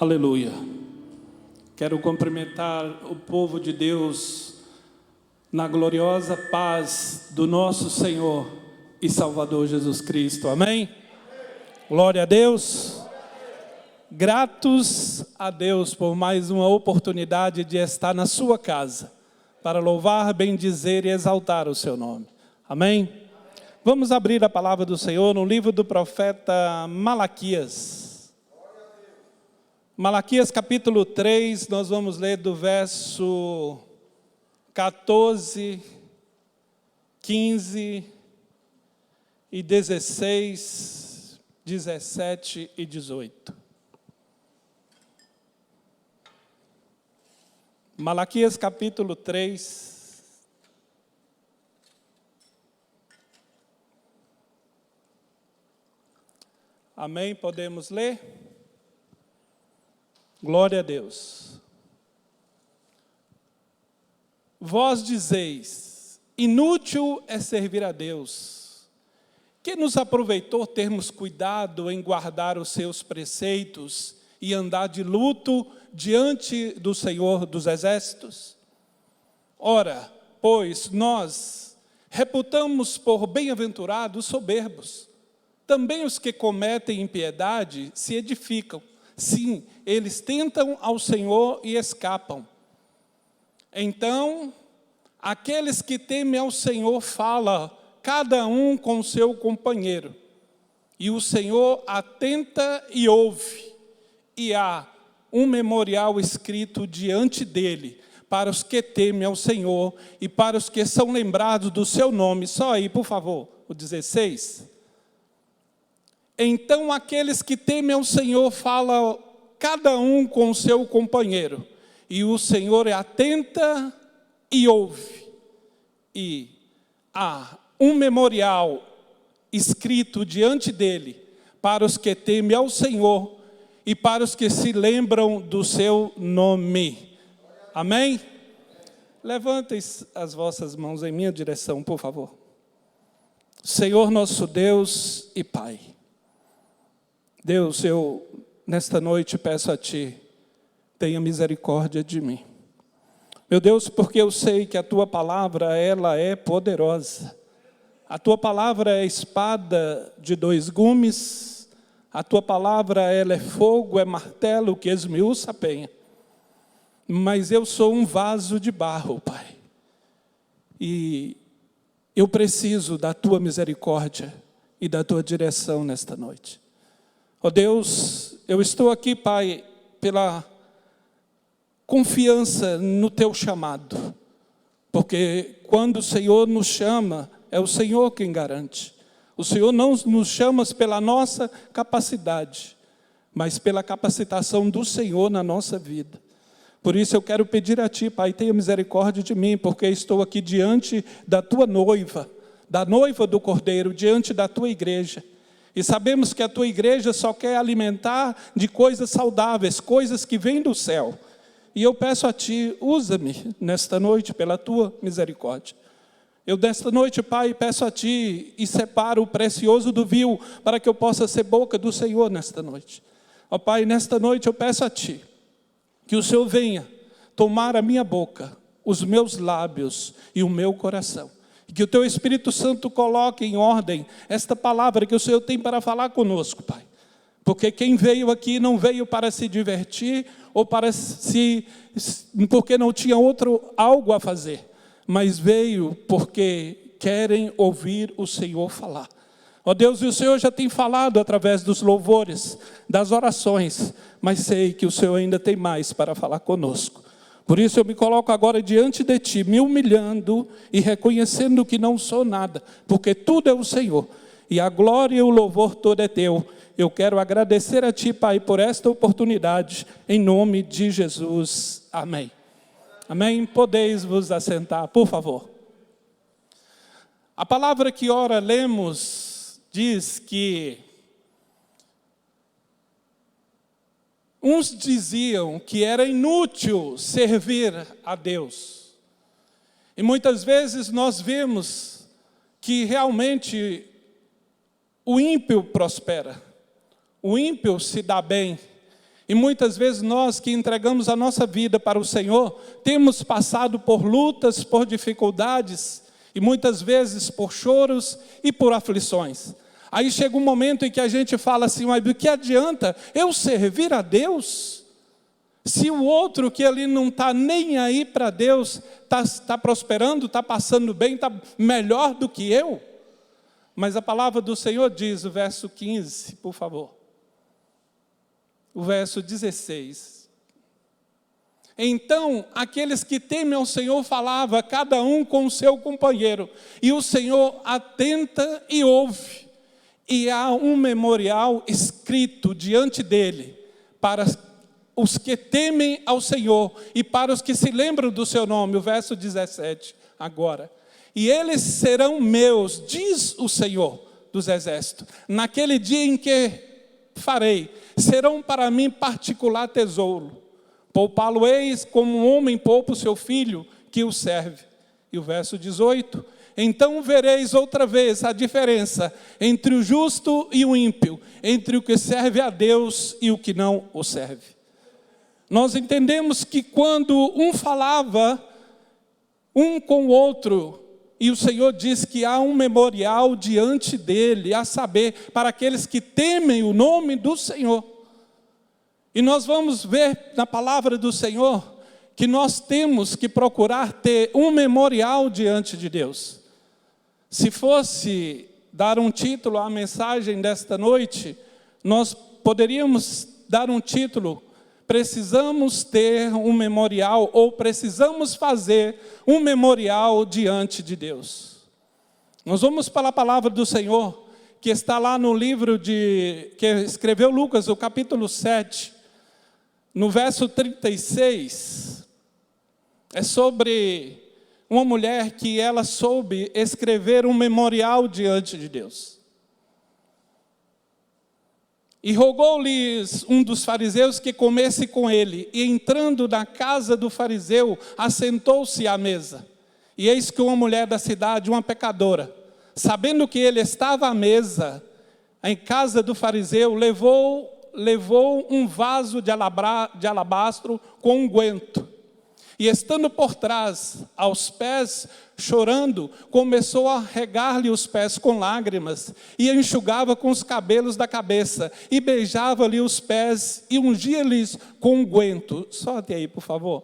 Aleluia. Quero cumprimentar o povo de Deus na gloriosa paz do nosso Senhor e Salvador Jesus Cristo. Amém? Glória a Deus. Gratos a Deus por mais uma oportunidade de estar na sua casa, para louvar, bendizer e exaltar o seu nome. Amém? Vamos abrir a palavra do Senhor no livro do profeta Malaquias. Malaquias capítulo 3, nós vamos ler do verso 14, 15 e 16, 17 e 18. Malaquias capítulo 3. Amém? Podemos ler? Glória a Deus. Vós dizeis, inútil é servir a Deus. Que nos aproveitou termos cuidado em guardar os seus preceitos e andar de luto diante do Senhor dos Exércitos? Ora, pois nós reputamos por bem-aventurados soberbos. Também os que cometem impiedade se edificam. Sim, eles tentam ao Senhor e escapam. Então, aqueles que temem ao Senhor falam, cada um com o seu companheiro. E o Senhor atenta e ouve. E há um memorial escrito diante dele, para os que temem ao Senhor e para os que são lembrados do seu nome. Só aí, por favor, o 16. Então, aqueles que temem ao Senhor falam, cada um com o seu companheiro. E o Senhor atenta e ouve. E há um memorial escrito diante dele, para os que temem ao Senhor e para os que se lembram do seu nome. Amém? Levantem as vossas mãos em minha direção, por favor. Senhor nosso Deus e Pai. Deus, eu nesta noite peço a Ti, tenha misericórdia de mim. Meu Deus, porque eu sei que a Tua palavra, ela é poderosa. A Tua palavra é espada de dois gumes. A Tua palavra, ela é fogo, é martelo que esmiuça a penha. Mas eu sou um vaso de barro, Pai. E eu preciso da Tua misericórdia e da Tua direção nesta noite. Ó Deus, eu estou aqui, Pai, pela confiança no Teu chamado. Porque quando o Senhor nos chama, é o Senhor quem garante. O Senhor não nos chama pela nossa capacidade, mas pela capacitação do Senhor na nossa vida. Por isso eu quero pedir a Ti, Pai, tenha misericórdia de mim, porque estou aqui diante da Tua noiva, da noiva do Cordeiro, diante da Tua igreja. E sabemos que a Tua igreja só quer alimentar de coisas saudáveis, coisas que vêm do céu. E eu peço a Ti, usa-me nesta noite pela Tua misericórdia. Eu nesta noite, Pai, peço a Ti e separo o precioso do vil, para que eu possa ser boca do Senhor nesta noite. Ó Pai, nesta noite eu peço a Ti, que o Senhor venha tomar a minha boca, os meus lábios e o meu coração. Que o Teu Espírito Santo coloque em ordem esta palavra que o Senhor tem para falar conosco, Pai. Porque quem veio aqui não veio para se divertir ou porque não tinha algo a fazer, mas veio porque querem ouvir o Senhor falar. Ó Deus, e o Senhor já tem falado através dos louvores, das orações, mas sei que o Senhor ainda tem mais para falar conosco. Por isso eu me coloco agora diante de Ti, me humilhando e reconhecendo que não sou nada, porque tudo é o Senhor. E a glória e o louvor todo é Teu. Eu quero agradecer a Ti, Pai, por esta oportunidade, em nome de Jesus. Amém. Amém? Podeis vos assentar, por favor. A palavra que ora lemos diz que uns diziam que era inútil servir a Deus. E muitas vezes nós vemos que realmente o ímpio prospera. O ímpio se dá bem. E muitas vezes nós que entregamos a nossa vida para o Senhor, temos passado por lutas, por dificuldades, e muitas vezes por choros e por aflições. Aí chega um momento em que a gente fala assim, mas o que adianta eu servir a Deus? Se o outro que ali não está nem aí para Deus, está prosperando, está passando bem, está melhor do que eu? Mas a palavra do Senhor diz, o verso 15, por favor. O verso 16. Então, aqueles que temem ao Senhor falava, cada um com o seu companheiro. E o Senhor atenta e ouve. E há um memorial escrito diante dele, para os que temem ao Senhor, e para os que se lembram do seu nome. O verso 17, agora. E eles serão meus, diz o Senhor dos exércitos, naquele dia em que farei, serão para mim particular tesouro. Poupá-lo-eis como um homem poupa o seu filho que o serve. E o verso 18, então vereis outra vez a diferença entre o justo e o ímpio, entre o que serve a Deus e o que não o serve. Nós entendemos que quando um falava, um com o outro, e o Senhor diz que há um memorial diante dele, a saber, para aqueles que temem o nome do Senhor. E nós vamos ver na palavra do Senhor que nós temos que procurar ter um memorial diante de Deus. Se fosse dar um título à mensagem desta noite, nós poderíamos dar um título: precisamos ter um memorial, ou precisamos fazer um memorial diante de Deus. Nós vamos para a palavra do Senhor, que está lá no livro que escreveu Lucas, o capítulo 7, no verso 36, é sobre uma mulher que ela soube escrever um memorial diante de Deus. E rogou-lhes um dos fariseus que comesse com ele, e entrando na casa do fariseu, assentou-se à mesa. E eis que uma mulher da cidade, uma pecadora, sabendo que ele estava à mesa, em casa do fariseu, levou um vaso de alabastro com unguento. E estando por trás, aos pés, chorando, começou a regar-lhe os pés com lágrimas, e enxugava com os cabelos da cabeça, e beijava-lhe os pés, e ungia-lhes com unguento. Solte aí, por favor.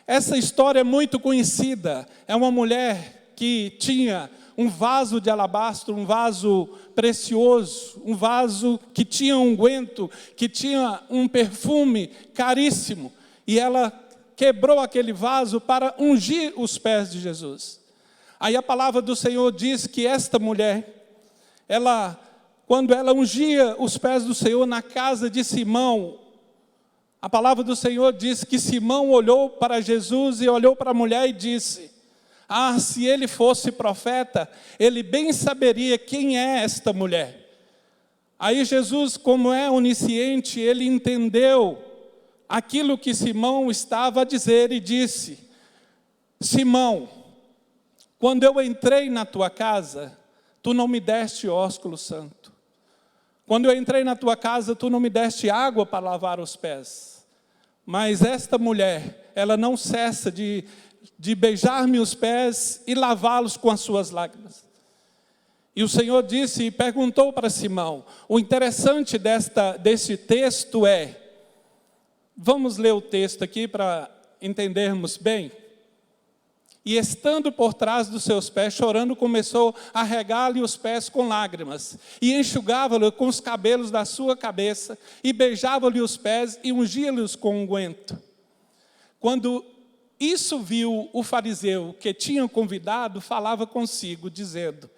Essa história é muito conhecida. É uma mulher que tinha um vaso de alabastro, um vaso precioso, um vaso que tinha unguento, que tinha um perfume caríssimo, e ela quebrou aquele vaso para ungir os pés de Jesus. Aí a palavra do Senhor diz que esta mulher, quando ela ungia os pés do Senhor na casa de Simão, a palavra do Senhor diz que Simão olhou para Jesus e olhou para a mulher e disse: ah, se ele fosse profeta, ele bem saberia quem é esta mulher. Aí Jesus, como é onisciente, ele entendeu aquilo que Simão estava a dizer e disse: Simão, quando eu entrei na tua casa, tu não me deste ósculo santo. Quando eu entrei na tua casa, tu não me deste água para lavar os pés. Mas esta mulher, ela não cessa de beijar-me os pés e lavá-los com as suas lágrimas. E o Senhor disse e perguntou para Simão. O interessante desse texto é, vamos ler o texto aqui para entendermos bem. E estando por trás dos seus pés, chorando, começou a regar-lhe os pés com lágrimas, e enxugava-lhe com os cabelos da sua cabeça, e beijava-lhe os pés, e ungia-lhes com unguento. Quando isso viu o fariseu que tinha convidado, falava consigo, dizendo: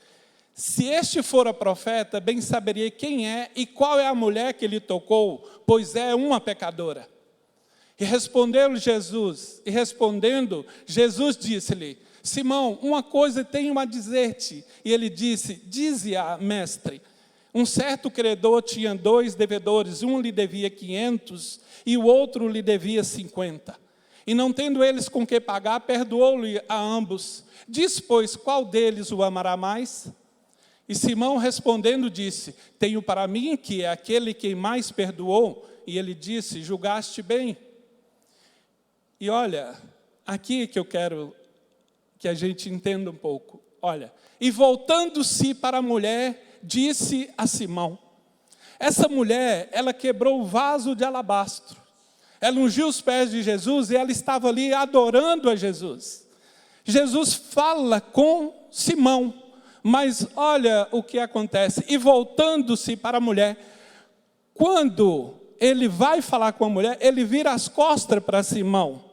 se este fora profeta, bem saberia quem é e qual é a mulher que lhe tocou, pois é uma pecadora. E respondendo, Jesus disse-lhe: Simão, uma coisa tenho a dizer-te. E ele disse: dize-a, mestre. Um certo credor tinha 2 devedores, um lhe devia 500 e o outro lhe devia 50. E não tendo eles com que pagar, perdoou-lhe a ambos. Diz, pois, qual deles o amará mais? E Simão respondendo disse: tenho para mim que é aquele que mais perdoou. e ele disse: julgaste bem. E olha, aqui que eu quero que a gente entenda um pouco. Olha, e voltando-se para a mulher, disse a Simão. Essa mulher, ela quebrou o vaso de alabastro. Ela ungiu os pés de Jesus e ela estava ali adorando a Jesus. Jesus fala com Simão, mas olha o que acontece. E voltando-se para a mulher, quando ele vai falar com a mulher, ele vira as costas para Simão.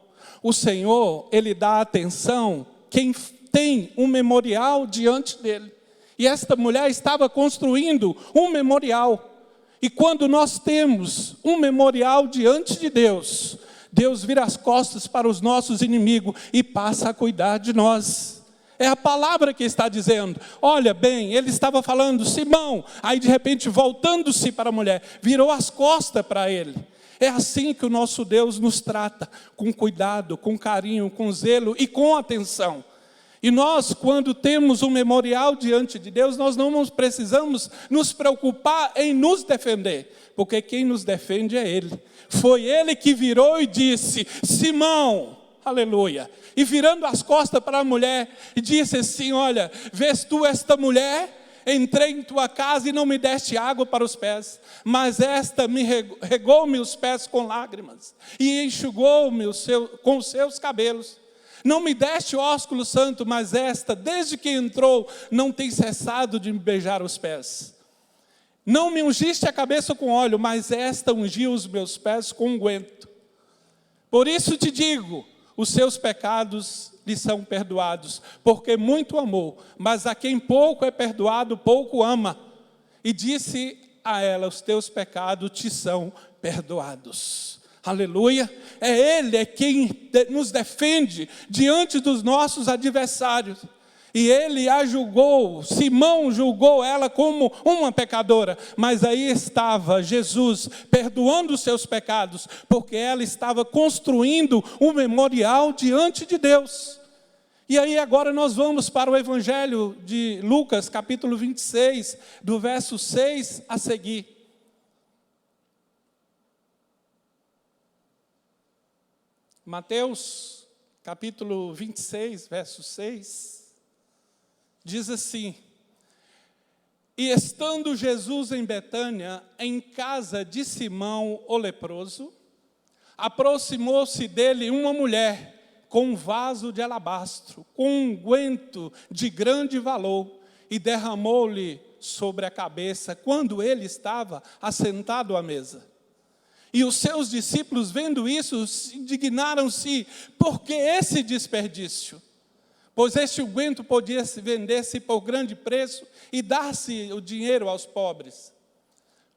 O Senhor, ele dá atenção quem tem um memorial diante dele. E esta mulher estava construindo um memorial. E quando nós temos um memorial diante de Deus, Deus vira as costas para os nossos inimigos e passa a cuidar de nós. É a palavra que está dizendo. Olha bem, ele estava falando, Simão, aí de repente voltando-se para a mulher, virou as costas para ele. É assim que o nosso Deus nos trata, com cuidado, com carinho, com zelo e com atenção. E nós, quando temos um memorial diante de Deus, nós não precisamos nos preocupar em nos defender, porque quem nos defende é Ele. Foi Ele que virou e disse, Simão, aleluia. E virando as costas para a mulher, disse assim, olha, vês tu esta mulher? Entrei em tua casa e não me deste água para os pés, mas esta me regou-me os pés com lágrimas e enxugou-me com os seus cabelos. Não me deste ósculo santo, mas esta, desde que entrou, não tem cessado de me beijar os pés. Não me ungiste a cabeça com óleo, mas esta ungiu os meus pés com unguento. Por isso te digo, os seus pecados lhe são perdoados, porque muito amou, mas a quem pouco é perdoado, pouco ama. E disse a ela, os teus pecados te são perdoados. Aleluia, Ele é quem nos defende diante dos nossos adversários. E Ele a julgou, Simão julgou ela como uma pecadora. Mas aí estava Jesus perdoando os seus pecados, porque ela estava construindo um memorial diante de Deus. E aí agora nós vamos para o Evangelho de Lucas, capítulo 26, do verso 6 a seguir. Mateus, capítulo 26, verso 6, diz assim: E estando Jesus em Betânia, em casa de Simão o leproso, aproximou-se dele uma mulher com um vaso de alabastro, com um unguento de grande valor, e derramou-lhe sobre a cabeça, quando ele estava assentado à mesa. E os seus discípulos, vendo isso, indignaram-se, porque esse desperdício? Pois este unguento podia se vender-se por grande preço e dar-se o dinheiro aos pobres.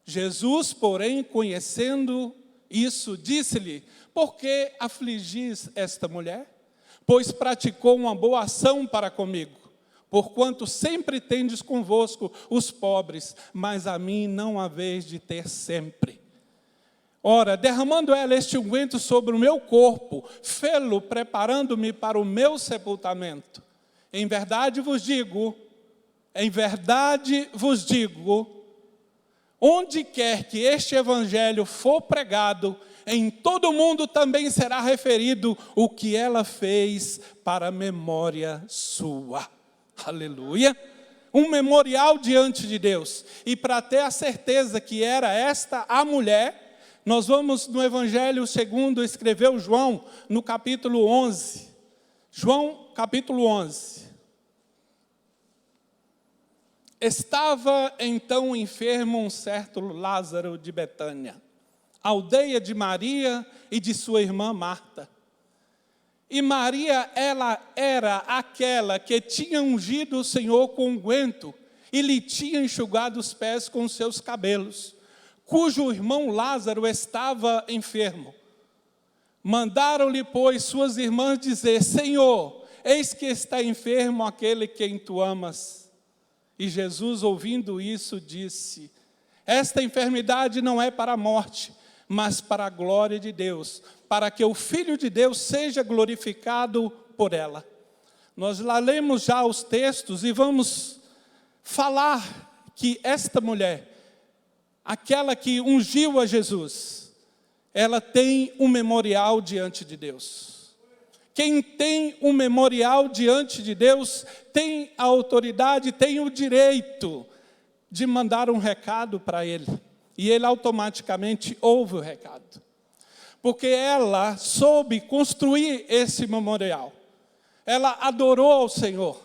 Jesus, porém, conhecendo isso, disse-lhe, por que afligis esta mulher? Pois praticou uma boa ação para comigo. Porquanto sempre tendes convosco os pobres, mas a mim não haveis de ter sempre. Ora, derramando ela este unguento sobre o meu corpo, fê-lo preparando-me para o meu sepultamento. Em verdade vos digo, onde quer que este evangelho for pregado, em todo o mundo também será referido o que ela fez para a memória sua. Aleluia! Um memorial diante de Deus. E para ter a certeza que era esta a mulher, nós vamos no Evangelho segundo escreveu João, no capítulo 11. João, capítulo 11. Estava então enfermo um certo Lázaro de Betânia, aldeia de Maria e de sua irmã Marta. E Maria, ela era aquela que tinha ungido o Senhor com unguento e lhe tinha enxugado os pés com os seus cabelos, cujo irmão Lázaro estava enfermo. Mandaram-lhe, pois, suas irmãs dizer, Senhor, eis que está enfermo aquele quem tu amas. E Jesus, ouvindo isso, disse, esta enfermidade não é para a morte, mas para a glória de Deus, para que o Filho de Deus seja glorificado por ela. Nós lá lemos já os textos e vamos falar que esta mulher, aquela que ungiu a Jesus, ela tem um memorial diante de Deus. Quem tem um memorial diante de Deus tem a autoridade, tem o direito de mandar um recado para ele. E ele automaticamente ouve o recado. Porque ela soube construir esse memorial. Ela adorou ao Senhor.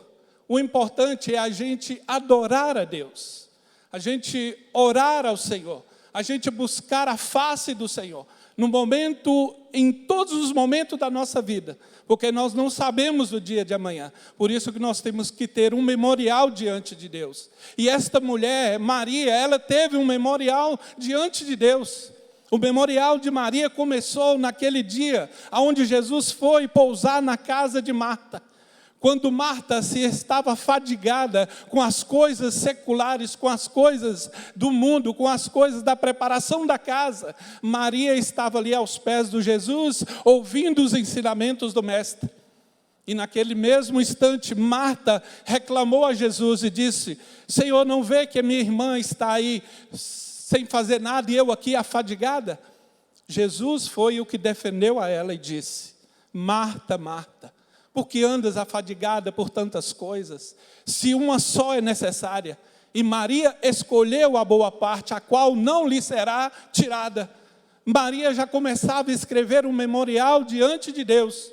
O importante é a gente adorar a Deus. A gente orar ao Senhor. A gente buscar a face do Senhor. No momento, em todos os momentos da nossa vida. Porque nós não sabemos o dia de amanhã. Por isso que nós temos que ter um memorial diante de Deus. E esta mulher, Maria, ela teve um memorial diante de Deus. O memorial de Maria começou naquele dia, onde Jesus foi pousar na casa de Marta. Quando Marta se estava fadigada com as coisas seculares, com as coisas do mundo, com as coisas da preparação da casa, Maria estava ali aos pés de Jesus, ouvindo os ensinamentos do Mestre. E naquele mesmo instante, Marta reclamou a Jesus e disse: Senhor, não vê que a minha irmã está aí sem fazer nada e eu aqui afadigada? Jesus foi o que defendeu a ela e disse: Marta, Marta, por que andas afadigada por tantas coisas? Se uma só é necessária. E Maria escolheu a boa parte, a qual não lhe será tirada. Maria já começava a escrever um memorial diante de Deus.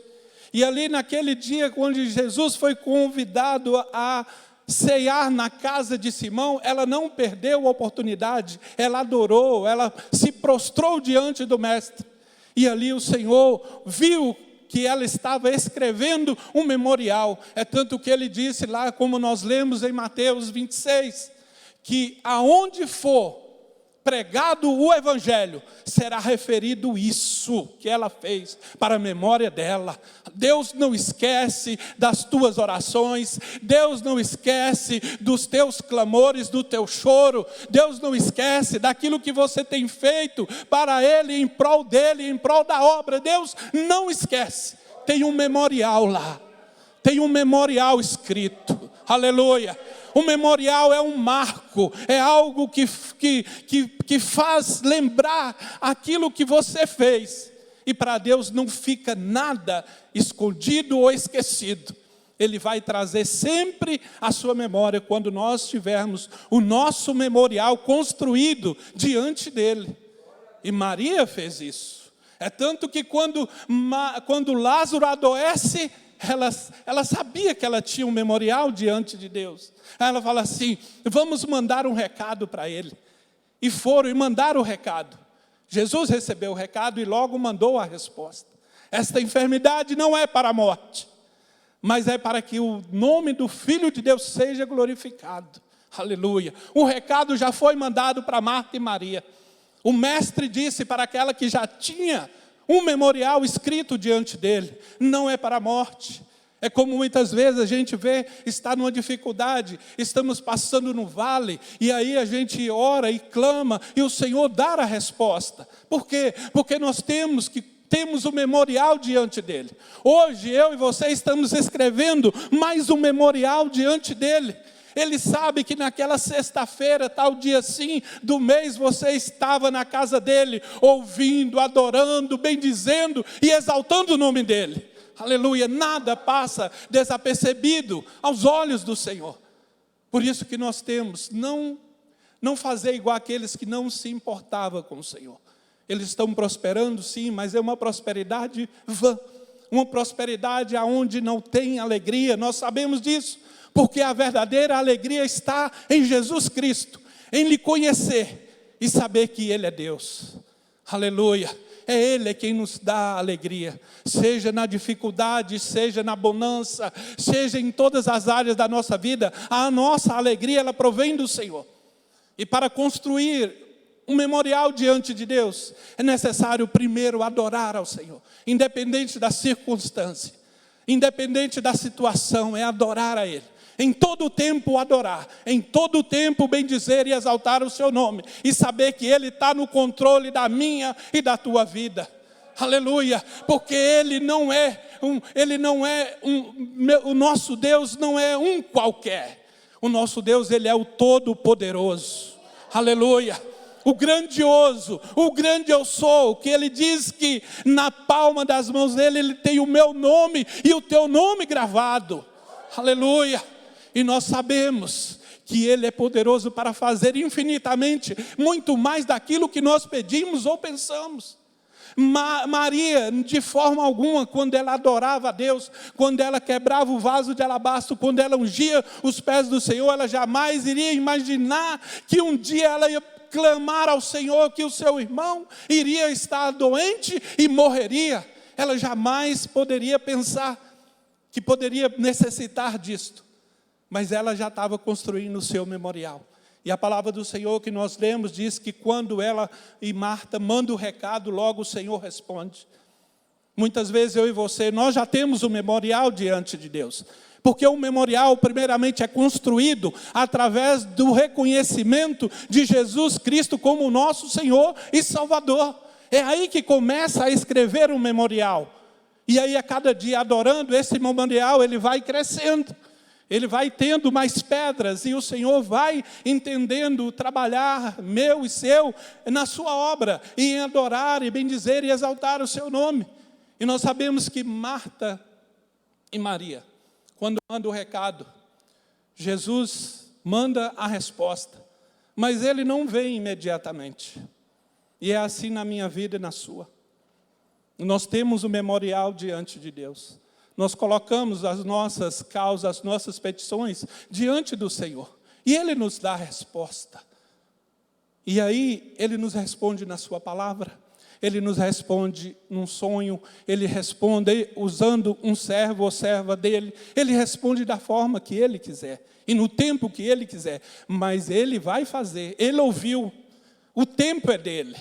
E ali naquele dia, quando Jesus foi convidado a ceiar na casa de Simão, ela não perdeu a oportunidade. Ela adorou, ela se prostrou diante do Mestre. E ali o Senhor viu que ela estava escrevendo um memorial. É tanto que ele disse lá, como nós lemos em Mateus 26, que aonde for pregado o Evangelho, será referido isso que ela fez para a memória dela. Deus não esquece das tuas orações, Deus não esquece dos teus clamores, do teu choro, Deus não esquece daquilo que você tem feito para Ele, em prol dEle, em prol da obra. Deus não esquece. Tem um memorial lá, tem um memorial escrito, aleluia. O memorial é um marco, é algo que faz lembrar aquilo que você fez. E para Deus não fica nada escondido ou esquecido. Ele vai trazer sempre a sua memória quando nós tivermos o nosso memorial construído diante dele. E Maria fez isso. É tanto que quando Lázaro adoece, ela sabia que ela tinha um memorial diante de Deus. Ela fala assim: vamos mandar um recado para ele. E foram e mandaram o recado. Jesus recebeu o recado e logo mandou a resposta. Esta enfermidade não é para a morte, mas é para que o nome do Filho de Deus seja glorificado. Aleluia. O recado já foi mandado para Marta e Maria. O Mestre disse para aquela que já tinha um memorial escrito diante dele: não é para a morte. É como muitas vezes a gente vê, está numa dificuldade, estamos passando no vale, e aí a gente ora e clama, e o Senhor dá a resposta. Por quê? Porque nós temos o memorial diante dele. Hoje eu e você estamos escrevendo mais um memorial diante dele. Ele sabe que naquela sexta-feira, tal dia sim do mês, você estava na casa dele, ouvindo, adorando, bendizendo e exaltando o nome dele. Aleluia, nada passa desapercebido aos olhos do Senhor. Por isso que nós temos, não fazer igual aqueles que não se importavam com o Senhor. Eles estão prosperando sim, mas é uma prosperidade vã. Uma prosperidade onde não tem alegria, nós sabemos disso. Porque a verdadeira alegria está em Jesus Cristo, em lhe conhecer e saber que Ele é Deus. Aleluia. É Ele quem nos dá alegria, seja na dificuldade, seja na bonança, seja em todas as áreas da nossa vida. A nossa alegria, ela provém do Senhor. E para construir um memorial diante de Deus, é necessário primeiro adorar ao Senhor, independente da circunstância, independente da situação, é adorar a Ele. Em todo o tempo adorar, em todo o tempo bendizer e exaltar o seu nome, e saber que Ele está no controle da minha e da tua vida. Aleluia, porque o nosso Deus não é um qualquer. O nosso Deus, Ele é o Todo-Poderoso. Aleluia. o grandioso, o grande eu sou, que Ele diz que na palma das mãos dEle, Ele tem o meu nome e o teu nome gravado. Aleluia! E nós sabemos que Ele é poderoso para fazer infinitamente, muito mais daquilo que nós pedimos ou pensamos. Maria, de forma alguma, quando ela adorava a Deus, quando ela quebrava o vaso de alabastro, quando ela ungia os pés do Senhor, ela jamais iria imaginar que um dia ela ia clamar ao Senhor que o seu irmão iria estar doente e morreria. Ela jamais poderia pensar que poderia necessitar disto, mas ela já estava construindo o seu memorial. E a palavra do Senhor que nós lemos diz que quando ela e Marta mandam o recado, logo o Senhor responde. Muitas vezes eu e você, nós já temos um memorial diante de Deus. Porque o memorial, primeiramente, é construído através do reconhecimento de Jesus Cristo como nosso Senhor e Salvador. É aí que começa a escrever um memorial. E aí, a cada dia adorando, esse memorial, ele vai crescendo. Ele vai tendo mais pedras e o Senhor vai entendendo trabalhar meu e seu na sua obra, em adorar e bendizer e exaltar o seu nome. E nós sabemos que Marta e Maria, quando manda o recado, Jesus manda a resposta, mas Ele não vem imediatamente. E é assim na minha vida e na sua. Nós temos o memorial diante de Deus. Nós colocamos as nossas causas, as nossas petições diante do Senhor. E Ele nos dá a resposta. E aí, Ele nos responde na sua palavra. Ele nos responde num sonho. Ele responde usando um servo ou serva dEle. Ele responde da forma que Ele quiser. E no tempo que Ele quiser. Mas Ele vai fazer. Ele ouviu. O tempo é dEle.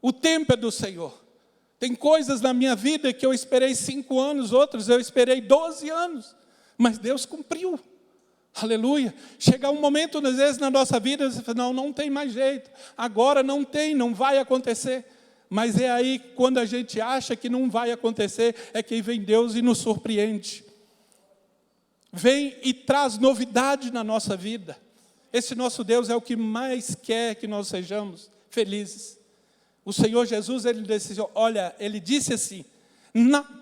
O tempo é do Senhor. Tem coisas na minha vida que eu esperei 5 anos, outras eu esperei 12 anos. Mas Deus cumpriu. Aleluia. Chega um momento, às vezes, na nossa vida, você fala, não tem mais jeito. Agora não tem, não vai acontecer. Mas é aí, quando a gente acha que não vai acontecer, é que vem Deus e nos surpreende. Vem e traz novidade na nossa vida. Esse nosso Deus é o que mais quer que nós sejamos felizes. O Senhor Jesus, Ele disse assim,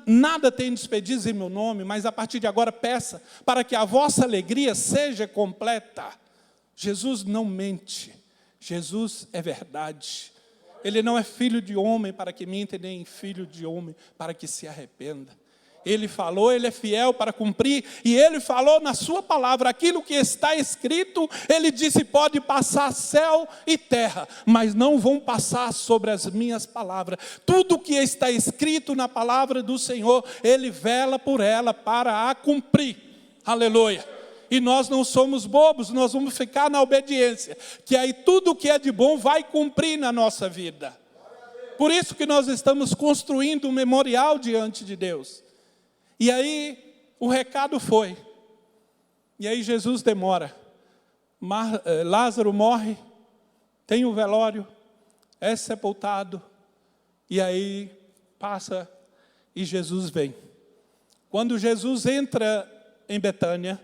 nada tendes pedidos em meu nome, mas a partir de agora peça, para que a vossa alegria seja completa. Jesus não mente, Jesus é verdade. Ele não é filho de homem para que minta, nem filho de homem para que se arrependa. Ele falou, Ele é fiel para cumprir, e Ele falou na sua palavra, aquilo que está escrito, Ele disse, pode passar céu e terra, mas não vão passar sobre as minhas palavras. Tudo que está escrito na palavra do Senhor, Ele vela por ela para a cumprir. Aleluia. E nós não somos bobos, nós vamos ficar na obediência, que aí tudo que é de bom vai cumprir na nossa vida. Por isso que nós estamos construindo um memorial diante de Deus. E aí, o recado foi. E aí Jesus demora. Lázaro morre, tem o velório, é sepultado. E aí, passa e Jesus vem. Quando Jesus entra em Betânia,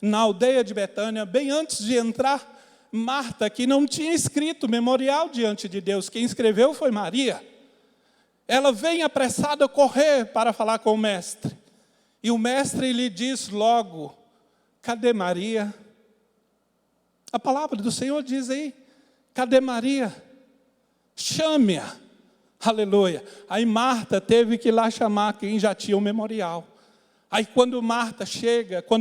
na aldeia de Betânia, bem antes de entrar, Marta, que não tinha escrito memorial diante de Deus, quem escreveu foi Maria. Ela vem apressada correr para falar com o mestre. E o mestre lhe diz logo, cadê Maria? A palavra do Senhor diz aí, cadê Maria? Chame-a. Aleluia. Aí Marta teve que ir lá chamar quem já tinha o memorial. Aí quando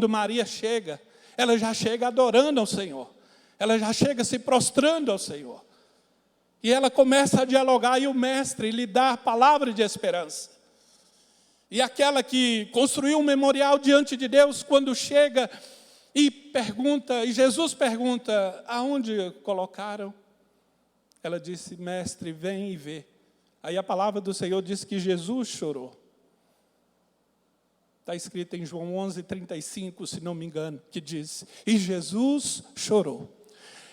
Maria chega, ela já chega adorando ao Senhor. Ela já chega se prostrando ao Senhor. E ela começa a dialogar e o mestre lhe dá a palavra de esperança. E aquela que construiu um memorial diante de Deus, quando chega e pergunta, e Jesus pergunta, aonde colocaram? Ela disse, mestre, vem e vê. Aí a palavra do Senhor diz que Jesus chorou. Está escrito em João 11:35, se não me engano, que diz, e Jesus chorou.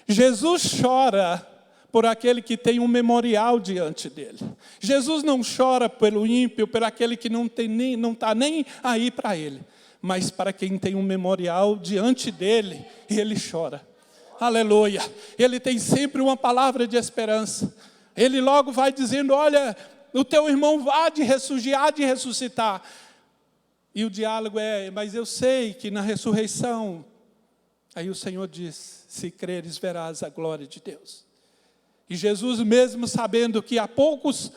Jesus chora por aquele que tem um memorial diante dele. Jesus não chora pelo ímpio, por aquele que não está nem aí para ele, mas para quem tem um memorial diante dele, e ele chora. Aleluia. Ele tem sempre uma palavra de esperança. Ele logo vai dizendo, olha, o teu irmão há de ressurgir, há de ressuscitar. E o diálogo é, mas eu sei que na ressurreição, aí o Senhor diz, se creres verás a glória de Deus. E Jesus mesmo sabendo que há poucos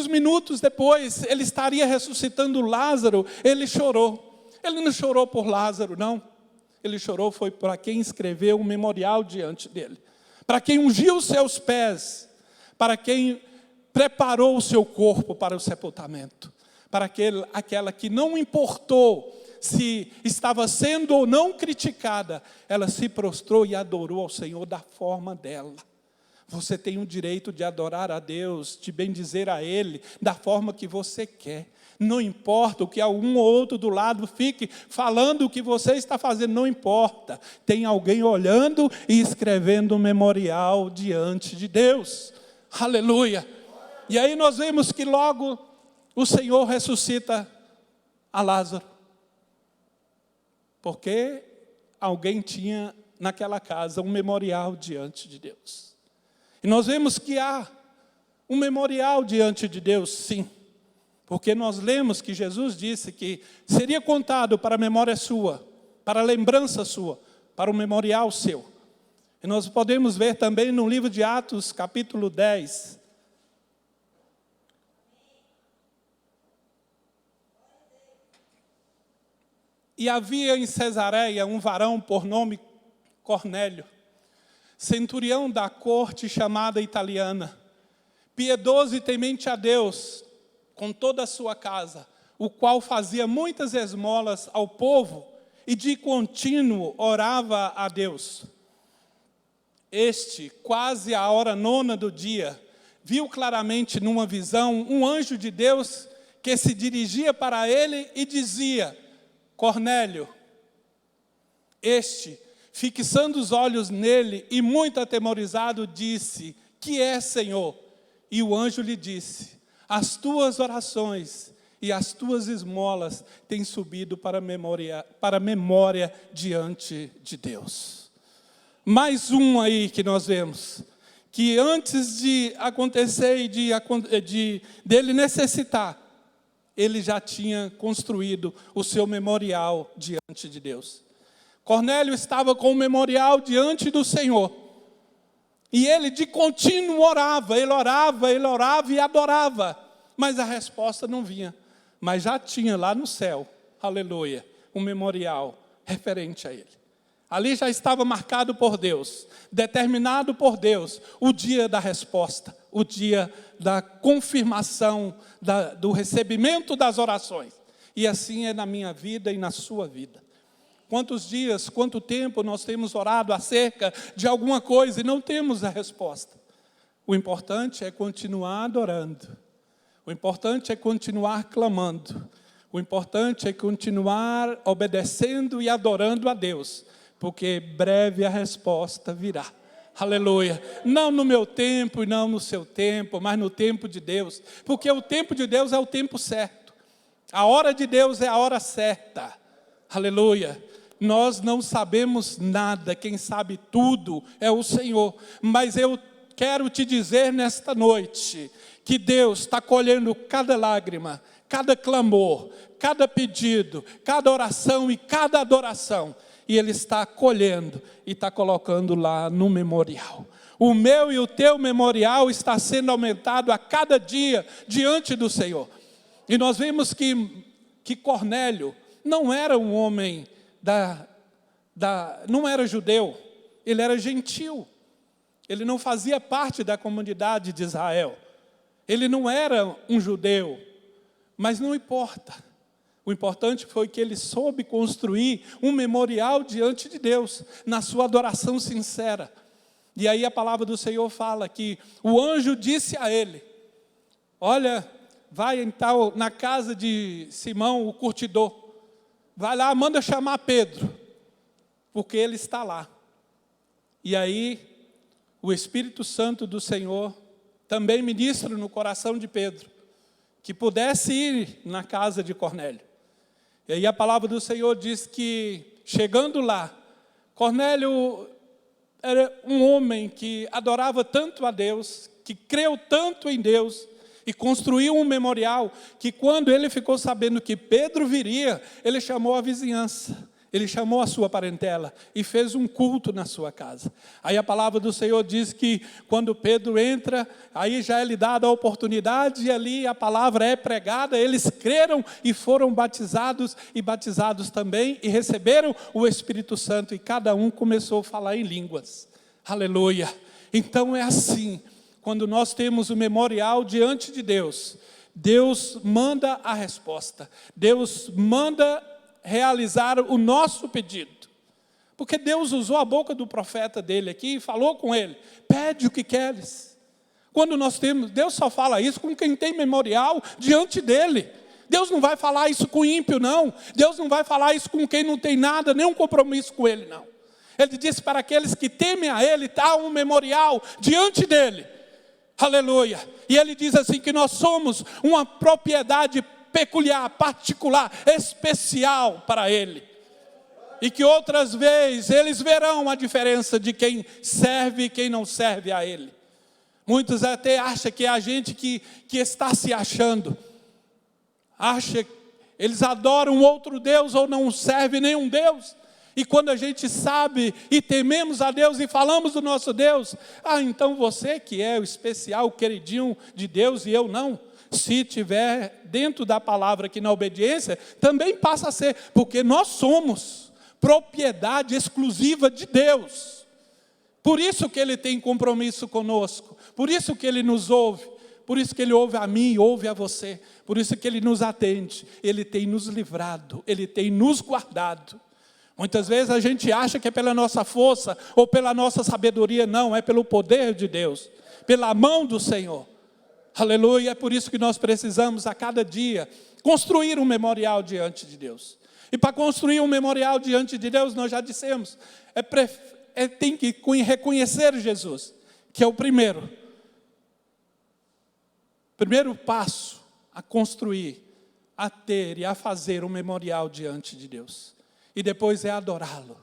minutos depois, ele estaria ressuscitando Lázaro, ele chorou. Ele não chorou por Lázaro, não. Ele chorou foi para quem escreveu um memorial diante dele. Para quem ungiu os seus pés. Para quem preparou o seu corpo para o sepultamento. Para aquela que não importou se estava sendo ou não criticada, ela se prostrou e adorou ao Senhor da forma dela. Você tem o direito de adorar a Deus, de bendizer a Ele, da forma que você quer. Não importa o que um ou outro do lado fique falando o que você está fazendo, não importa. Tem alguém olhando e escrevendo um memorial diante de Deus. Aleluia! E aí nós vemos que logo o Senhor ressuscita a Lázaro. Porque alguém tinha naquela casa um memorial diante de Deus. E nós vemos que há um memorial diante de Deus, sim. Porque nós lemos que Jesus disse que seria contado para a memória sua, para a lembrança sua, para o memorial seu. E nós podemos ver também no livro de Atos, capítulo 10. E havia em Cesareia um varão por nome Cornélio, centurião da corte chamada italiana, piedoso e temente a Deus, com toda a sua casa, o qual fazia muitas esmolas ao povo e de contínuo orava a Deus. Este, quase à hora 9 do dia, viu claramente numa visão um anjo de Deus que se dirigia para ele e dizia, Cornélio. Este, fixando os olhos nele e muito atemorizado, disse, que é, Senhor? E o anjo lhe disse, as tuas orações e as tuas esmolas têm subido para a memória diante de Deus. Mais um aí que nós vemos, que antes de acontecer e dele necessitar, ele já tinha construído o seu memorial diante de Deus. Cornélio estava com o memorial diante do Senhor. E ele de contínuo orava e adorava. Mas a resposta não vinha. Mas já tinha lá no céu, aleluia, um memorial referente a ele. Ali já estava marcado por Deus, determinado por Deus, o dia da resposta, o dia da confirmação, do recebimento das orações. E assim é na minha vida e na sua vida. Quantos dias, quanto tempo nós temos orado acerca de alguma coisa e não temos a resposta. O importante é continuar adorando. O importante é continuar clamando. O importante é continuar obedecendo e adorando a Deus. Porque breve a resposta virá. Aleluia. Não no meu tempo e não no seu tempo, mas no tempo de Deus. Porque o tempo de Deus é o tempo certo. A hora de Deus é a hora certa. Aleluia. Nós não sabemos nada, quem sabe tudo é o Senhor. Mas eu quero te dizer nesta noite, que Deus está colhendo cada lágrima, cada clamor, cada pedido, cada oração e cada adoração. E Ele está colhendo e está colocando lá no memorial. O meu e o teu memorial está sendo aumentado a cada dia diante do Senhor. E nós vimos que Cornélio não era um homem não era judeu, ele era gentil. Ele não fazia parte da comunidade de Israel. Ele não era um judeu, mas não importa. O importante foi que ele soube construir um memorial diante de Deus, na sua adoração sincera. E aí a palavra do Senhor fala que o anjo disse a ele, olha, vai então na casa de Simão, o curtidor, vai lá, manda chamar Pedro, porque ele está lá. E aí o Espírito Santo do Senhor também ministra no coração de Pedro, que pudesse ir na casa de Cornélio. E aí a palavra do Senhor diz que, chegando lá, Cornélio era um homem que adorava tanto a Deus, que creu tanto em Deus, e construiu um memorial, que quando ele ficou sabendo que Pedro viria, ele chamou a vizinhança, ele chamou a sua parentela, e fez um culto na sua casa. Aí a palavra do Senhor diz que quando Pedro entra, aí já é lhe dada a oportunidade, e ali a palavra é pregada, eles creram e foram batizados, e batizados também, e receberam o Espírito Santo, e cada um começou a falar em línguas. Aleluia! Então é assim. Quando nós temos o memorial diante de Deus, Deus manda a resposta. Deus manda realizar o nosso pedido. Porque Deus usou a boca do profeta dele aqui e falou com ele: pede o que queres. Quando nós temos, Deus só fala isso com quem tem memorial diante dele. Deus não vai falar isso com ímpio, não. Deus não vai falar isso com quem não tem nada, nenhum compromisso com ele, não. Ele disse para aqueles que temem a ele, está um memorial diante dele. Aleluia. E ele diz assim que nós somos uma propriedade peculiar, particular, especial para ele. E que outras vezes eles verão a diferença de quem serve e quem não serve a ele. Muitos até acham que é a gente que está se achando. Eles adoram outro Deus ou não servem nenhum Deus. E quando a gente sabe e tememos a Deus e falamos do nosso Deus, então você que é o especial, o queridinho de Deus e eu não, se tiver dentro da palavra aqui na obediência, também passa a ser, porque nós somos propriedade exclusiva de Deus. Por isso que Ele tem compromisso conosco, por isso que Ele nos ouve, por isso que Ele ouve a mim e ouve a você, por isso que Ele nos atende, Ele tem nos livrado, Ele tem nos guardado. Muitas vezes a gente acha que é pela nossa força ou pela nossa sabedoria, não, é pelo poder de Deus, pela mão do Senhor. Aleluia, é por isso que nós precisamos a cada dia construir um memorial diante de Deus. E para construir um memorial diante de Deus, nós já dissemos, tem que reconhecer Jesus, que é o primeiro passo a construir, a ter e a fazer um memorial diante de Deus. E depois é adorá-lo,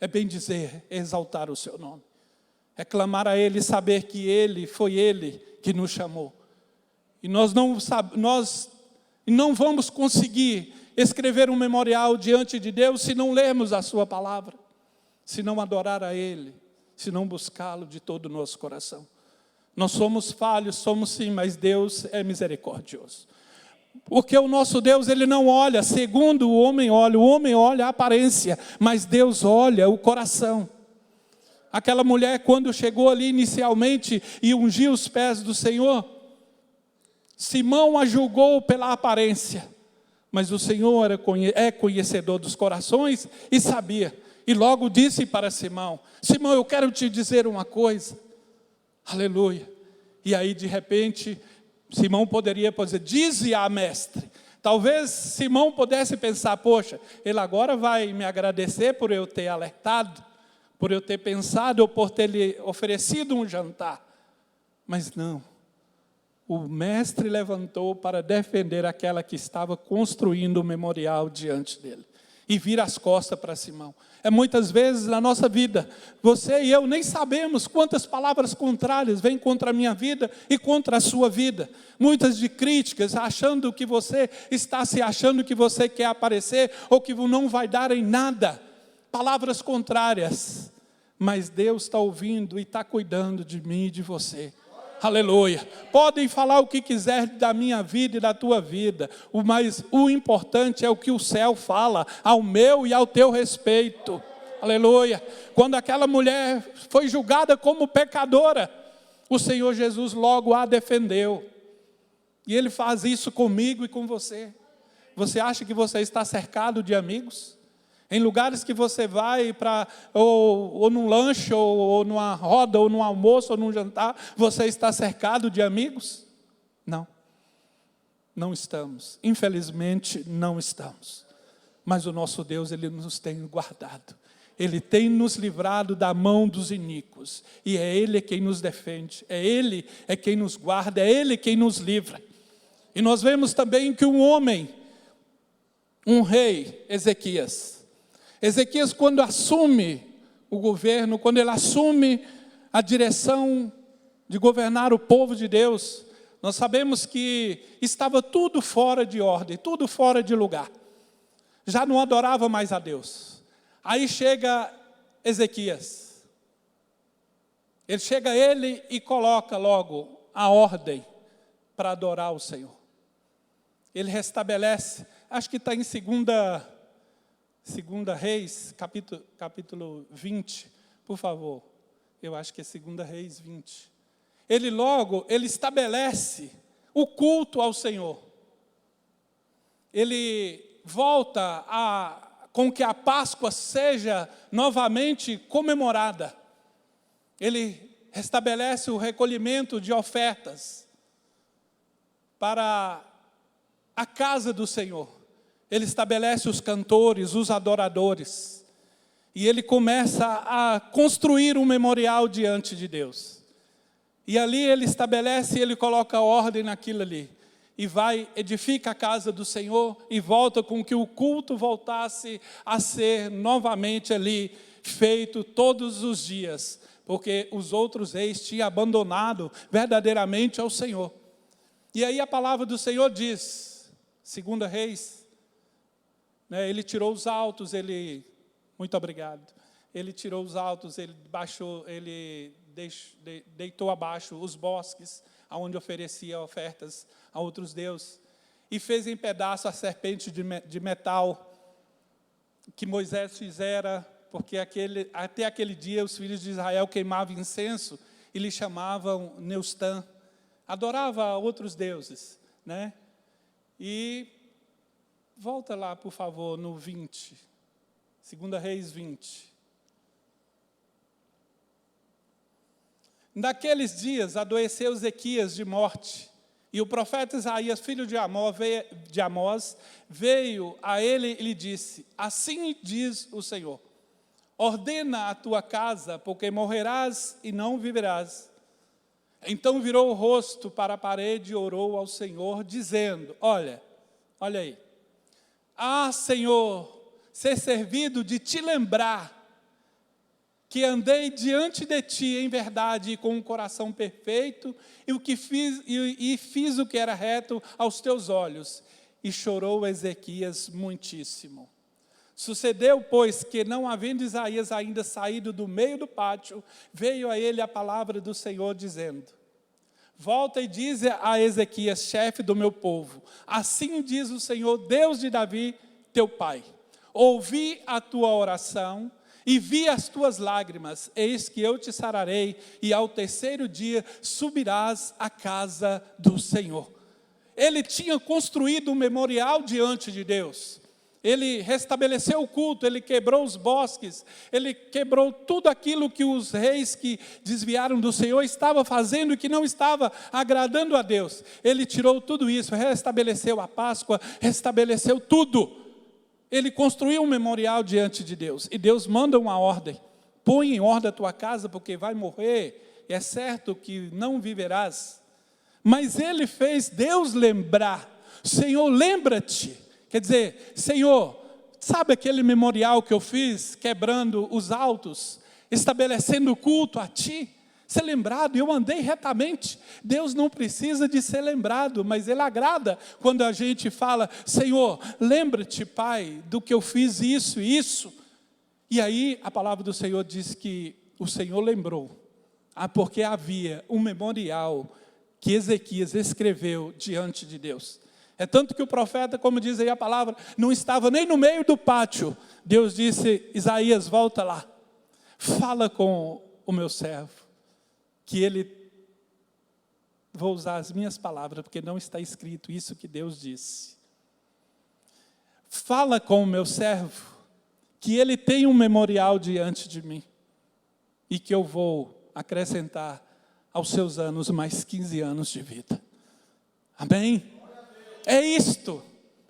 é bendizer, é exaltar o seu nome. É clamar a Ele, saber que foi Ele que nos chamou. E nós não vamos conseguir escrever um memorial diante de Deus se não lermos a sua palavra, se não adorar a Ele, se não buscá-lo de todo o nosso coração. Nós somos falhos, somos sim, mas Deus é misericordioso. Porque o nosso Deus, Ele não olha segundo o homem olha a aparência, mas Deus olha o coração. Aquela mulher, quando chegou ali inicialmente e ungiu os pés do Senhor, Simão a julgou pela aparência, mas o Senhor é conhecedor dos corações e sabia. E logo disse para Simão: Simão, eu quero te dizer uma coisa. Aleluia. E aí de repente Simão poderia dizer: dize-a, mestre. Talvez Simão pudesse pensar: poxa, ele agora vai me agradecer por eu ter alertado, por eu ter pensado ou por ter lhe oferecido um jantar. Mas não. O mestre levantou para defender aquela que estava construindo o memorial diante dele. E vira as costas para Simão. Muitas vezes na nossa vida, você e eu nem sabemos quantas palavras contrárias vêm contra a minha vida e contra a sua vida. Muitas de críticas, achando que você está se achando que você quer aparecer ou que não vai dar em nada. Palavras contrárias. Mas Deus está ouvindo e está cuidando de mim e de você. Aleluia. Podem falar o que quiser da minha vida e da tua vida, mas o importante é o que o céu fala ao meu e ao teu respeito. Aleluia. Quando aquela mulher foi julgada como pecadora, o Senhor Jesus logo a defendeu. E Ele faz isso comigo e com você. Você acha que você está cercado de amigos? Em lugares que você vai ou num lanche, ou numa roda, ou num almoço, ou num jantar, você está cercado de amigos? Não. Não estamos. Infelizmente, não estamos. Mas o nosso Deus, Ele nos tem guardado. Ele tem nos livrado da mão dos iníquos. E é Ele quem nos defende. É Ele quem nos guarda. É Ele quem nos livra. E nós vemos também que um rei, Ezequias, quando assume o governo, quando ele assume a direção de governar o povo de Deus, nós sabemos que estava tudo fora de ordem, tudo fora de lugar. Já não adorava mais a Deus. Aí chega Ezequias. Ele e coloca logo a ordem para adorar o Senhor. Ele restabelece, acho que está em 2 Reis, capítulo 20, por favor. Eu acho que é 2 Reis 20. Ele estabelece o culto ao Senhor. Ele volta com que a Páscoa seja novamente comemorada. Ele restabelece o recolhimento de ofertas para a casa do Senhor. Ele estabelece os cantores, os adoradores. E ele começa a construir um memorial diante de Deus. E ali ele estabelece, ele coloca ordem naquilo ali. E edifica a casa do Senhor e volta com que o culto voltasse a ser novamente ali feito todos os dias. Porque os outros reis tinham abandonado verdadeiramente ao Senhor. E aí a palavra do Senhor diz, 2 Reis, ele tirou os altos, muito obrigado. Ele tirou os altos, ele baixou, ele deitou abaixo os bosques, onde oferecia ofertas a outros deuses, e fez em pedaço a serpente de metal que Moisés fizera, porque até aquele dia os filhos de Israel queimavam incenso e lhe chamavam Neustã, adorava a outros deuses, E volta lá, por favor, no 20, 2 Reis 20. Naqueles dias adoeceu Ezequias de morte, e o profeta Isaías, filho de Amós, veio a ele e lhe disse: assim diz o Senhor, ordena a tua casa, porque morrerás e não viverás. Então virou o rosto para a parede e orou ao Senhor, dizendo: olha aí, Senhor, ser servido de te lembrar que andei diante de ti em verdade e com um coração perfeito, e fiz o que era reto aos teus olhos. E chorou Ezequias muitíssimo. Sucedeu, pois, que não havendo Isaías ainda saído do meio do pátio, veio a ele a palavra do Senhor, dizendo: volta e dize a Ezequias, chefe do meu povo, assim diz o Senhor, Deus de Davi, teu pai, ouvi a tua oração, e vi as tuas lágrimas, eis que eu te sararei, e ao terceiro dia subirás à casa do Senhor. Ele tinha construído um memorial diante de Deus. Ele restabeleceu o culto, ele quebrou os bosques, ele quebrou tudo aquilo que os reis que desviaram do Senhor estavam fazendo e que não estava agradando a Deus. Ele tirou tudo isso, restabeleceu a Páscoa, restabeleceu tudo. Ele construiu um memorial diante de Deus. E Deus manda uma ordem. Põe em ordem a tua casa, porque vai morrer. E é certo que não viverás. Mas ele fez Deus lembrar. Senhor, lembra-te. Quer dizer, Senhor, sabe aquele memorial que eu fiz, quebrando os altos, estabelecendo culto a ti? Ser lembrado, eu andei retamente. Deus não precisa de ser lembrado, mas Ele agrada quando a gente fala: Senhor, lembra-te, Pai, do que eu fiz isso e isso. E aí a palavra do Senhor diz que o Senhor lembrou, porque havia um memorial que Ezequias escreveu diante de Deus. É tanto que o profeta, como diz aí a palavra, não estava nem no meio do pátio. Deus disse: Isaías, volta lá, fala com o meu servo, que vou usar as minhas palavras, porque não está escrito isso que Deus disse. Fala com o meu servo, que ele tem um memorial diante de mim, e que eu vou acrescentar aos seus anos mais 15 anos de vida. Amém? É isto.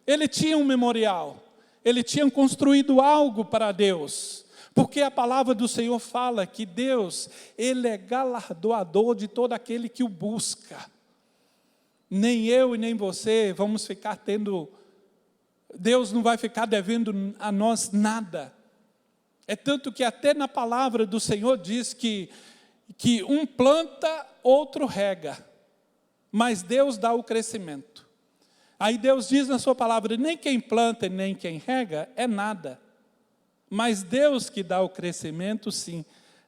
Ele tinha um memorial, ele tinha construído algo para Deus. Porque a palavra do Senhor fala que Deus, Ele é galardoador de todo aquele que o busca. Nem eu e nem você vamos ficar Deus não vai ficar devendo a nós nada. É tanto que até na palavra do Senhor diz que um planta, outro rega, mas Deus dá o crescimento. Aí Deus diz na sua palavra, nem quem planta nem quem rega é nada, mas Deus que dá o crescimento, sim.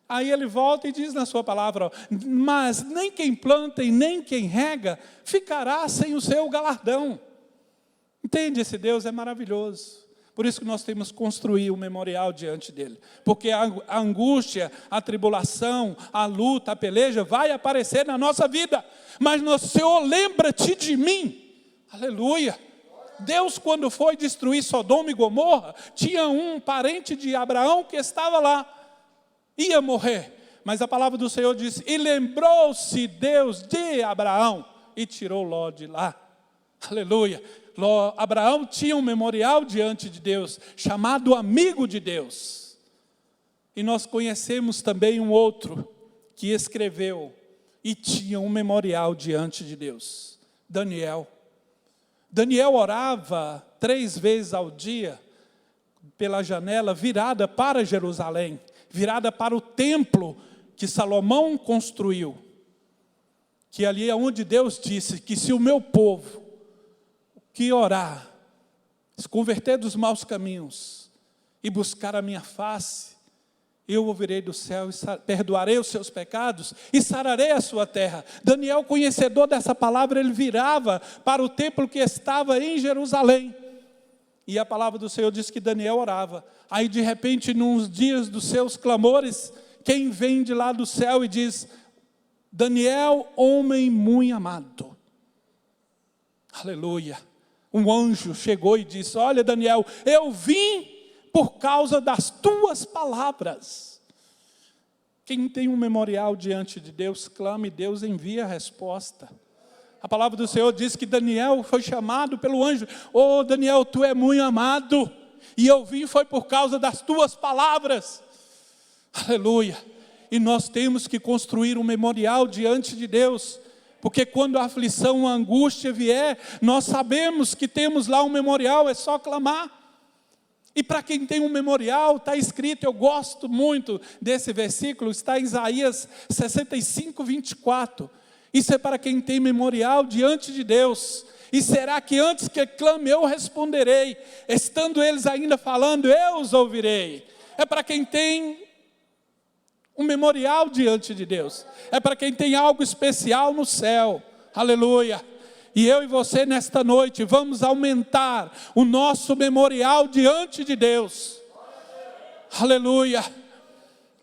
Aí ele volta e diz na sua palavra, mas nem quem planta e nem quem rega ficará sem o seu galardão. Entende? Esse Deus é maravilhoso. Por isso que nós temos que construir um memorial diante dele. Porque a angústia, a tribulação, a luta, a peleja vai aparecer na nossa vida. Mas Senhor, lembra-te de mim. Aleluia. Deus, quando foi destruir Sodoma e Gomorra, tinha um parente de Abraão que estava lá. Ia morrer. Mas a palavra do Senhor diz, e lembrou-se Deus de Abraão e tirou Ló de lá. Aleluia. Abraão tinha um memorial diante de Deus, chamado amigo de Deus. E nós conhecemos também um outro que escreveu e tinha um memorial diante de Deus. Daniel. Daniel orava 3 vezes ao dia pela janela virada para Jerusalém, virada para o templo que Salomão construiu. Que ali é onde Deus disse que se o meu povo que orar, se converter dos maus caminhos e buscar a minha face, eu ouvirei do céu e perdoarei os seus pecados e sararei a sua terra. Daniel, conhecedor dessa palavra, ele virava para o templo que estava em Jerusalém. E a palavra do Senhor diz que Daniel orava. Aí de repente, nos dias dos seus clamores, quem vem de lá do céu e diz, Daniel, homem muito amado. Aleluia. Um anjo chegou e disse, olha Daniel, eu vim por causa das tuas palavras. Quem tem um memorial diante de Deus, clame, Deus envia a resposta. A palavra do Senhor diz que Daniel foi chamado pelo anjo, Daniel, tu é muito amado, e eu vim foi por causa das tuas palavras. Aleluia. E nós temos que construir um memorial diante de Deus, porque quando a aflição, a angústia vier, nós sabemos que temos lá um memorial, é só clamar. E para quem tem um memorial, está escrito, eu gosto muito desse versículo, está em Isaías 65, 24. Isso é para quem tem memorial diante de Deus. E será que antes que clame, eu responderei, estando eles ainda falando, eu os ouvirei. É para quem tem um memorial diante de Deus. É para quem tem algo especial no céu. Aleluia. E eu e você nesta noite vamos aumentar o nosso memorial diante de Deus. Aleluia.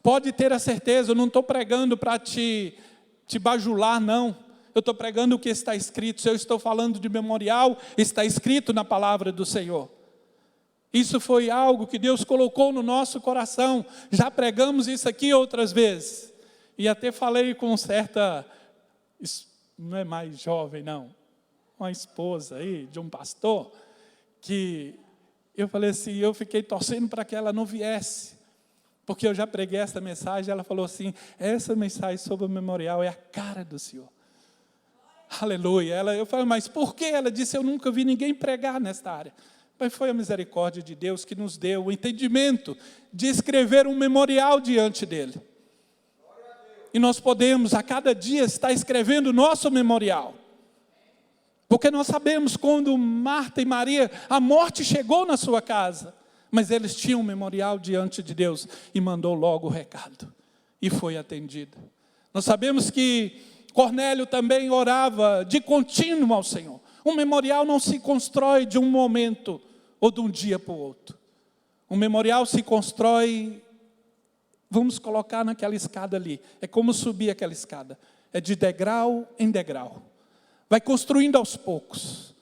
Pode ter a certeza, eu não estou pregando para te bajular, não. Eu estou pregando o que está escrito. Se eu estou falando de memorial, está escrito na palavra do Senhor. Isso foi algo que Deus colocou no nosso coração. Já pregamos isso aqui outras vezes. E até falei com certa, não é mais jovem não, uma esposa aí de um pastor, que eu falei assim, eu fiquei torcendo para que ela não viesse. Porque eu já preguei essa mensagem, ela falou assim, essa mensagem sobre o memorial é a cara do Senhor. Aleluia. Eu falei, mas por quê? Ela disse, eu nunca vi ninguém pregar nesta área. Mas foi a misericórdia de Deus que nos deu o entendimento de escrever um memorial diante dele. E nós podemos a cada dia estar escrevendo o nosso memorial. Porque nós sabemos quando Marta e Maria, a morte chegou na sua casa. Mas eles tinham um memorial diante de Deus e mandou logo o recado. E foi atendido. Nós sabemos que Cornélio também orava de contínuo ao Senhor. Um memorial não se constrói de um momento ou de um dia para o outro. Um memorial se constrói, vamos colocar naquela escada ali. É como subir aquela escada. É de degrau em degrau. Vai construindo aos poucos.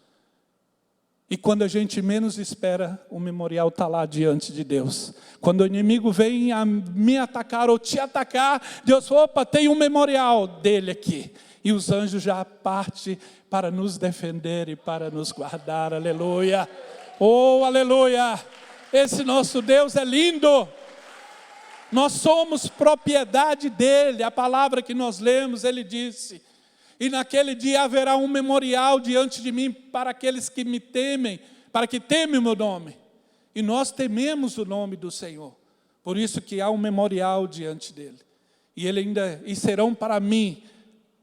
E quando a gente menos espera, o memorial está lá diante de Deus. Quando o inimigo vem a me atacar ou te atacar, Deus, opa, tem um memorial dele aqui. E os anjos já partem para nos defender e para nos guardar. Aleluia. Oh, aleluia. Esse nosso Deus é lindo. Nós somos propriedade dele. A palavra que nós lemos, ele disse, e naquele dia haverá um memorial diante de mim para aqueles que me temem, para que temem o meu nome. E nós tememos o nome do Senhor, Por isso que há um memorial diante dele. E serão para mim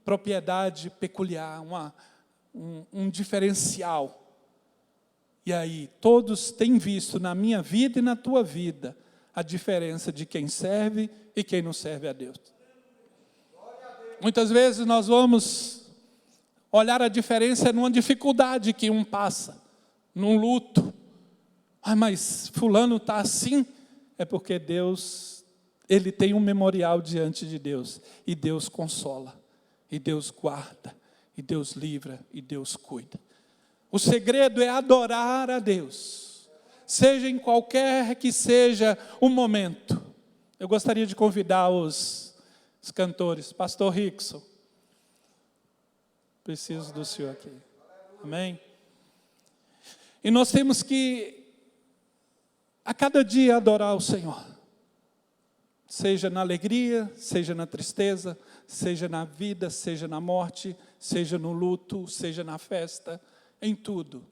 propriedade peculiar, um diferencial. E aí, todos têm visto na minha vida e na tua vida a diferença de quem serve e quem não serve a Deus. Muitas vezes nós vamos olhar a diferença numa dificuldade que um passa, num luto. Mas fulano está assim, é porque Deus, ele tem um memorial diante de Deus. E Deus consola, e Deus guarda, e Deus livra, e Deus cuida. O segredo é adorar a Deus, seja em qualquer que seja o momento. Eu gostaria de convidar os cantores. Pastor Rickson, preciso do senhor aqui. Amém? E nós temos que, a cada dia, adorar o Senhor. Seja na alegria, seja na tristeza, seja na vida, seja na morte, seja no luto, seja na festa. Em tudo,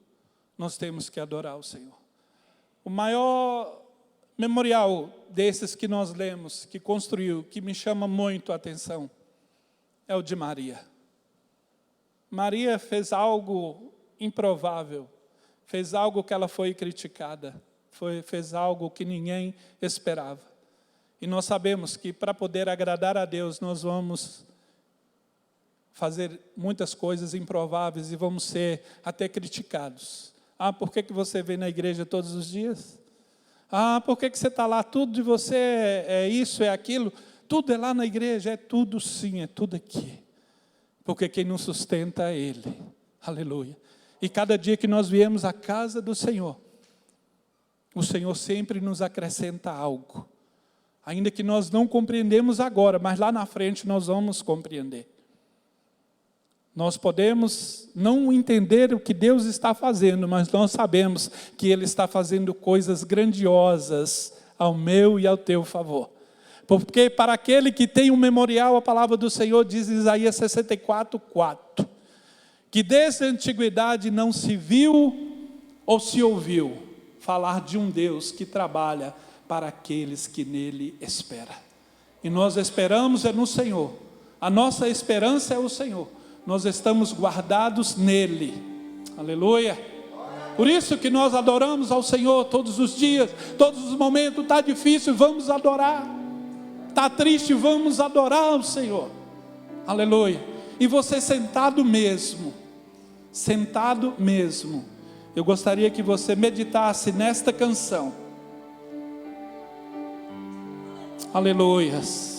nós temos que adorar o Senhor. O maior memorial desses que nós lemos, que construiu, que me chama muito a atenção, é o de Maria. Maria fez algo improvável, fez algo que ela foi criticada, fez algo que ninguém esperava. E nós sabemos que para poder agradar a Deus, nós vamos fazer muitas coisas improváveis e vamos ser até criticados. Por que você vem na igreja todos os dias? Por que você está lá? Tudo de você é isso, é aquilo. Tudo é lá na igreja, é tudo sim, é tudo aqui. Porque quem nos sustenta é Ele. Aleluia. E cada dia que nós viemos à casa do Senhor, o Senhor sempre nos acrescenta algo. Ainda que nós não compreendemos agora, mas lá na frente nós vamos compreender. Nós podemos não entender o que Deus está fazendo, mas nós sabemos que Ele está fazendo coisas grandiosas ao meu e ao teu favor. Porque para aquele que tem um memorial, a palavra do Senhor diz em Isaías 64:4, que desde a antiguidade não se viu ou se ouviu falar de um Deus que trabalha para aqueles que nele esperam. E nós esperamos no Senhor, a nossa esperança é o Senhor. Nós estamos guardados nele. Aleluia. Por isso que nós adoramos ao Senhor todos os dias, todos os momentos. Está difícil, vamos adorar. Está triste, vamos adorar ao Senhor. Aleluia. E você sentado mesmo, eu gostaria que você meditasse nesta canção. Aleluias.